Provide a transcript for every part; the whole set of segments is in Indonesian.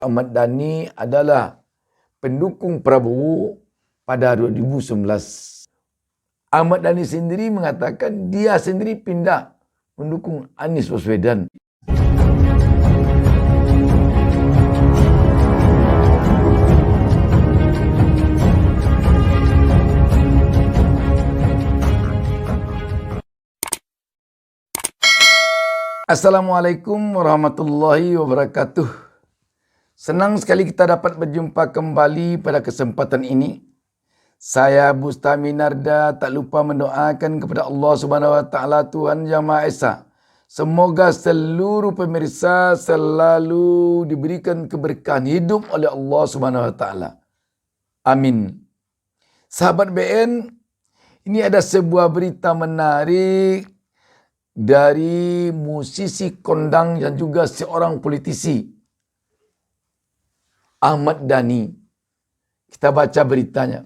Ahmad Dhani adalah pendukung Prabowo pada 2019. Ahmad Dhani sendiri mengatakan dia sendiri pindah mendukung Anies Baswedan. Assalamualaikum warahmatullahi wabarakatuh. Senang sekali kita dapat berjumpa kembali pada kesempatan ini. Saya Bustami Narda tak lupa mendoakan kepada Allah Subhanahu Wa Taala Tuhan Yang Maha Esa. Semoga seluruh pemirsa selalu diberikan keberkahan hidup oleh Allah Subhanahu Wa Taala. Amin. Sahabat BN, ini ada sebuah berita menarik dari musisi kondang dan juga seorang politisi, Ahmad Dhani. Kita baca beritanya.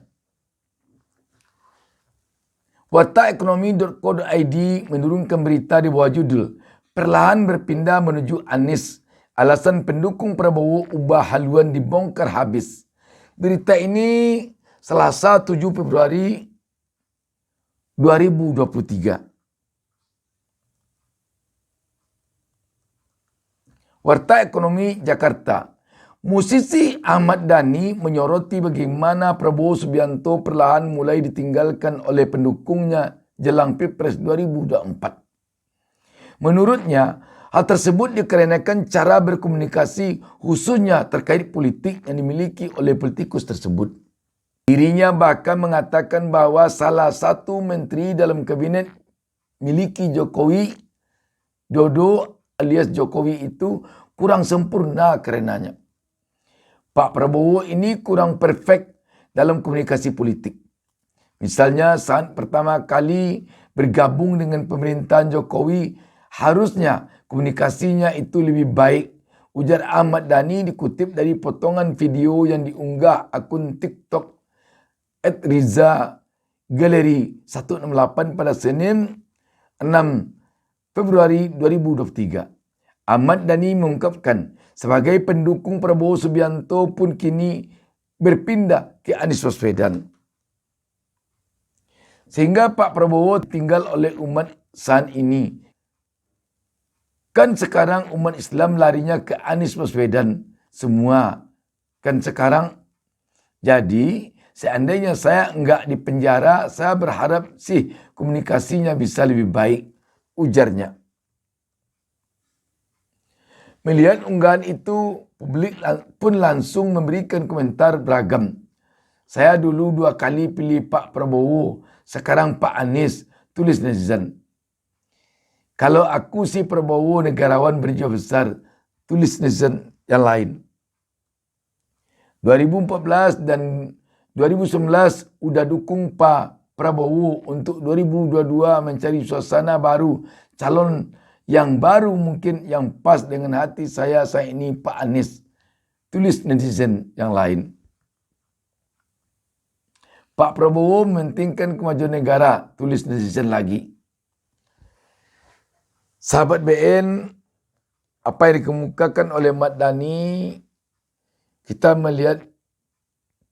Wartaekonomi.co.id menurunkan berita di bawah judul "Perlahan berpindah menuju Anies, alasan pendukung Prabowo ubah haluan dibongkar habis." Berita ini Selasa 7 Februari 2023. Warta Ekonomi Jakarta. Musisi Ahmad Dhani menyoroti bagaimana Prabowo Subianto perlahan mulai ditinggalkan oleh pendukungnya jelang Pilpres 2024. Menurutnya, hal tersebut dikarenakan cara berkomunikasi khususnya terkait politik yang dimiliki oleh politikus tersebut. Dirinya bahkan mengatakan bahwa salah satu menteri dalam kabinet miliki Jokowi Dodo alias Jokowi itu kurang sempurna karenanya. Pak Prabowo ini kurang perfect dalam komunikasi politik. Misalnya saat pertama kali bergabung dengan pemerintahan Jokowi, harusnya komunikasinya itu lebih baik. Ujar Ahmad Dhani dikutip dari potongan video yang diunggah akun TikTok @riza_gallery 168 pada Senin 6 Februari 2023. Ahmad Dhani mengungkapkan sebagai pendukung Prabowo Subianto pun kini berpindah ke Anies Baswedan. Sehingga Pak Prabowo tinggal oleh umat saat ini. Kan sekarang umat Islam larinya ke Anies Baswedan semua. Kan sekarang. Jadi seandainya saya enggak di penjara, saya berharap sih komunikasinya bisa lebih baik, ujarnya. Melihat unggahan itu, publik pun langsung memberikan komentar beragam. Saya dulu 2 kali pilih Pak Prabowo, sekarang Pak Anies, tulis netizen. Kalau aku si Prabowo negarawan berjiwa besar, tulis netizen yang lain. 2014 dan 2019 udah dukung Pak Prabowo, untuk 2022 mencari suasana baru, calon yang baru mungkin yang pas dengan hati saya ini Pak Anies, tulis netizen yang lain. Pak Prabowo mementingkan kemajuan negara, tulis netizen lagi. Sahabat BN, apa yang dikemukakan oleh Ahmad Dhani, kita melihat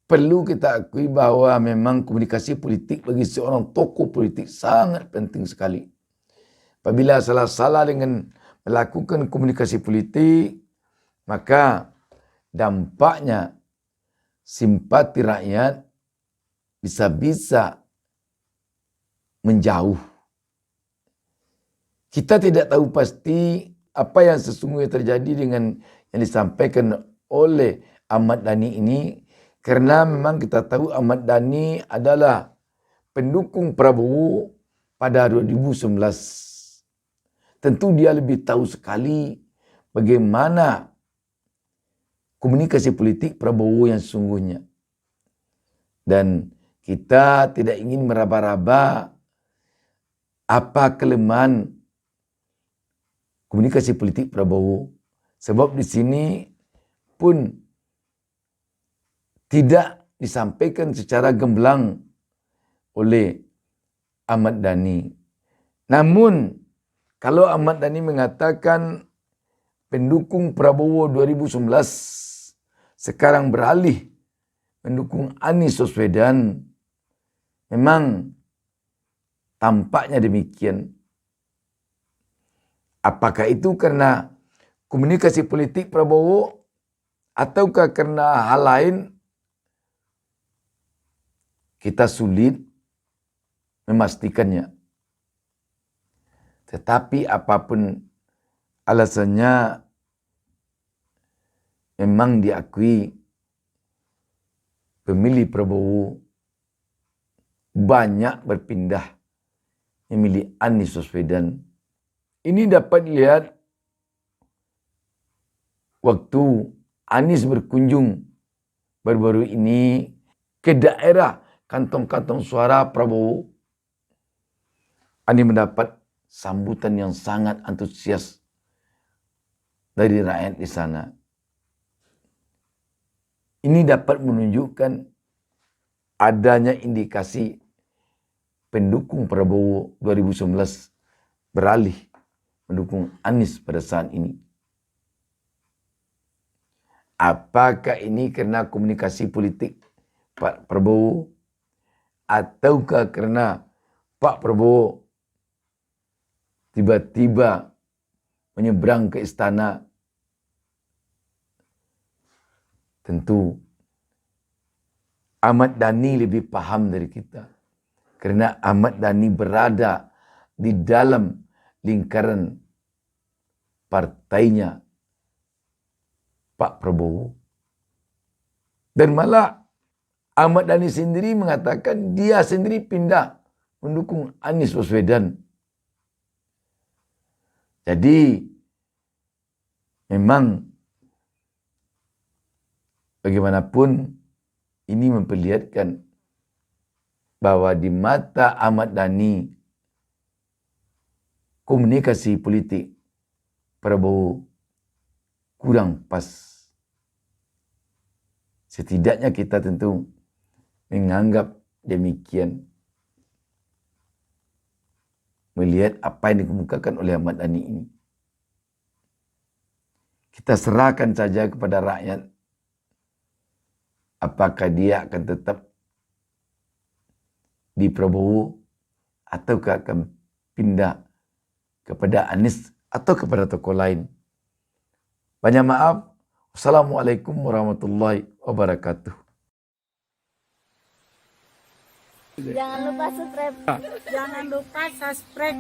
perlu kita akui bahwa memang komunikasi politik bagi seorang tokoh politik sangat penting sekali. Apabila salah-salah dengan melakukan komunikasi politik, maka dampaknya simpati rakyat bisa menjauh. Kita tidak tahu pasti apa yang sesungguhnya terjadi dengan yang disampaikan oleh Ahmad Dhani ini, karena memang kita tahu Ahmad Dhani adalah pendukung Prabowo pada 2019. Tentu dia lebih tahu sekali bagaimana komunikasi politik Prabowo yang sesungguhnya. Dan kita tidak ingin meraba-raba apa kelemahan komunikasi politik Prabowo. Sebab di sini pun tidak disampaikan secara gamblang oleh Ahmad Dhani. Namun kalau Ahmad Dhani mengatakan pendukung Prabowo 2019 sekarang beralih mendukung Anies Baswedan, memang tampaknya demikian. Apakah itu karena komunikasi politik Prabowo ataukah karena hal lain? Kita sulit memastikannya. Tetapi apapun alasannya, memang diakui pemilih Prabowo banyak berpindah memilih Anies Baswedan. Ini dapat dilihat waktu Anies berkunjung baru-baru ini ke daerah kantong-kantong suara Prabowo. Anies mendapat sambutan yang sangat antusias dari rakyat di sana. Ini dapat menunjukkan adanya indikasi pendukung Prabowo 2019 beralih mendukung Anies pada saat ini. Apakah ini karena komunikasi politik Pak Prabowo ataukah karena Pak Prabowo tiba-tiba menyeberang ke istana? Tentu Ahmad Dhani lebih paham dari kita. Karena Ahmad Dhani berada di dalam lingkaran partainya Pak Prabowo. Dan malah Ahmad Dhani sendiri mengatakan dia sendiri pindah mendukung Anies Baswedan. Jadi memang bagaimanapun ini memperlihatkan bahwa di mata Ahmad Dhani komunikasi politik Prabowo kurang pas. Setidaknya kita tentu menganggap demikian. Melihat apa yang dikemukakan oleh Ahmad Dhani ini. Kita serahkan saja kepada rakyat. Apakah dia akan tetap di Prabowo ataukah akan pindah kepada Anies atau kepada tokoh lain. Banyak maaf. Wassalamualaikum warahmatullahi wabarakatuh. Jangan lupa subscribe.